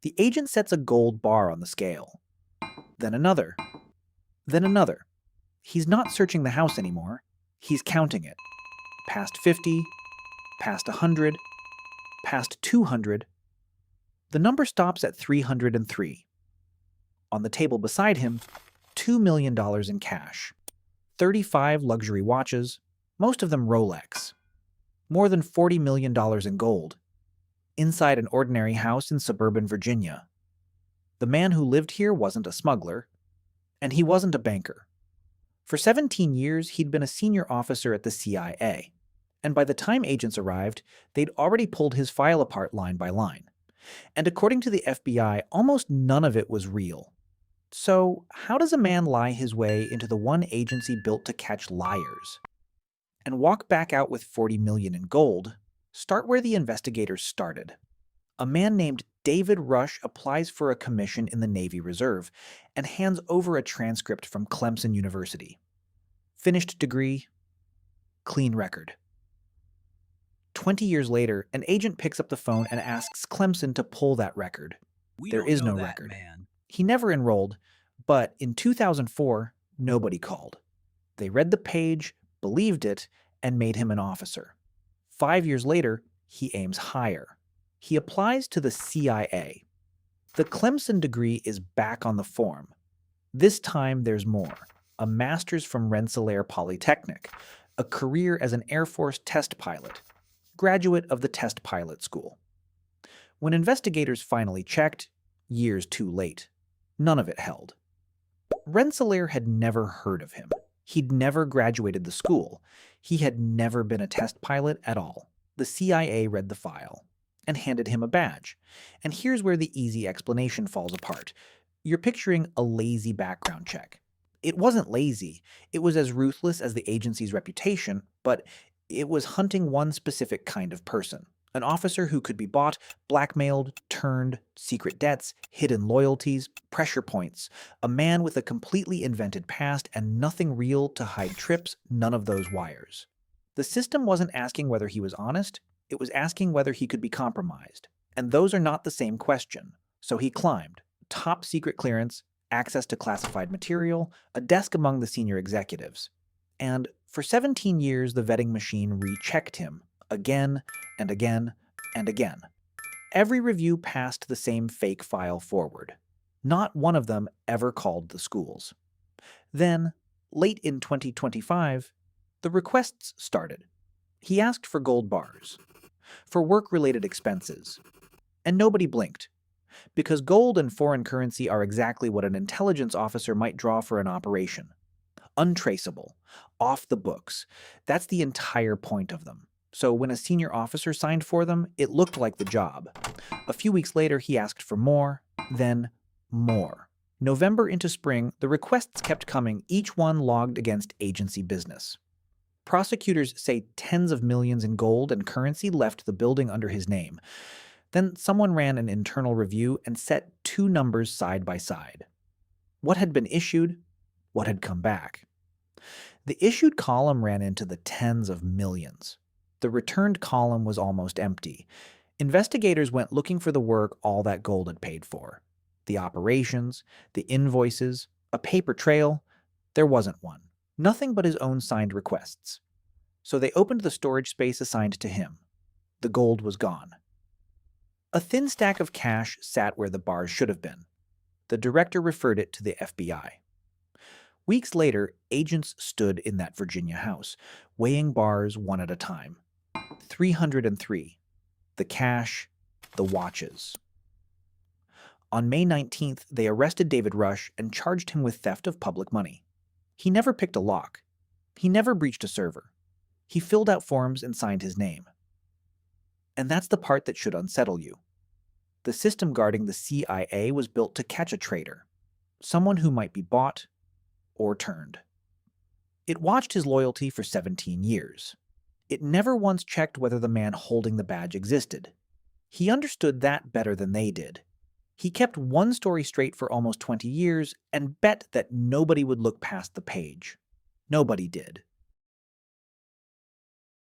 The agent sets a gold bar on the scale. Then another. Then another. He's not searching the house anymore. He's counting it. Past 50, past 100, past 200. The number stops at 303. On the table beside him, $2 million in cash, 35 luxury watches, most of them Rolex, more than $40 million in gold, inside an ordinary house in suburban Virginia. The man who lived here wasn't a smuggler, and he wasn't a banker. For 17 years, he'd been a senior officer at the CIA, and by the time agents arrived, they'd already pulled his file apart line by line. And according to the FBI, almost none of it was real. So, how does a man lie his way into the one agency built to catch liars? And walk back out with $40 million in gold? Start where the investigators started. A man named David Rush applies for a commission in the Navy Reserve and hands over a transcript from Clemson University. Finished degree, clean record. 20 years later, an agent picks up the phone and asks Clemson to pull that record. There is no record. Man. He never enrolled, but in 2004, nobody called. They read the page, believed it, and made him an officer. 5 years later, he aims higher. He applies to the CIA. The Clemson degree is back on the form. This time there's more. A master's from Rensselaer Polytechnic, a career as an Air Force test pilot, graduate of the test pilot school. When investigators finally checked, years too late, none of it held. Rensselaer had never heard of him. He'd never graduated the school. He had never been a test pilot at all. The CIA read the file and handed him a badge. And here's where the easy explanation falls apart. You're picturing a lazy background check. It wasn't lazy. It was as ruthless as the agency's reputation, but it was hunting one specific kind of person. An officer who could be bought, blackmailed, turned, secret debts, hidden loyalties, pressure points. A man with a completely invented past and nothing real to hide trips, none of those wires. The system wasn't asking whether he was honest, it was asking whether he could be compromised. And those are not the same question. So he climbed. Top secret clearance, access to classified material, a desk among the senior executives. And for 17 years, the vetting machine rechecked him, again and again and again. Every review passed the same fake file forward. Not one of them ever called the schools. Then, late in 2025, the requests started. He asked for gold bars, for work-related expenses, and nobody blinked. Because gold and foreign currency are exactly what an intelligence officer might draw for an operation. Untraceable, off the books. That's the entire point of them. So when a senior officer signed for them, it looked like the job. A few weeks later, he asked for more, then more. November into spring, the requests kept coming, each one logged against agency business. Prosecutors say tens of millions in gold and currency left the building under his name. Then someone ran an internal review and set two numbers side by side. What had been issued, what had come back. The issued column ran into the tens of millions. The returned column was almost empty. Investigators went looking for the work all that gold had paid for. The operations, the invoices, a paper trail. There wasn't one. Nothing but his own signed requests. So they opened the storage space assigned to him. The gold was gone. A thin stack of cash sat where the bars should have been. The director referred it to the FBI. Weeks later, agents stood in that Virginia house, weighing bars one at a time. 303. The cash, the watches. On May 19th, they arrested David Rush and charged him with theft of public money. He never picked a lock. He never breached a server. He filled out forms and signed his name. And that's the part that should unsettle you. The system guarding the CIA was built to catch a traitor, someone who might be bought or turned. It watched his loyalty for 17 years. It never once checked whether the man holding the badge existed. He understood that better than they did. He kept one story straight for almost 20 years and bet that nobody would look past the page. Nobody did.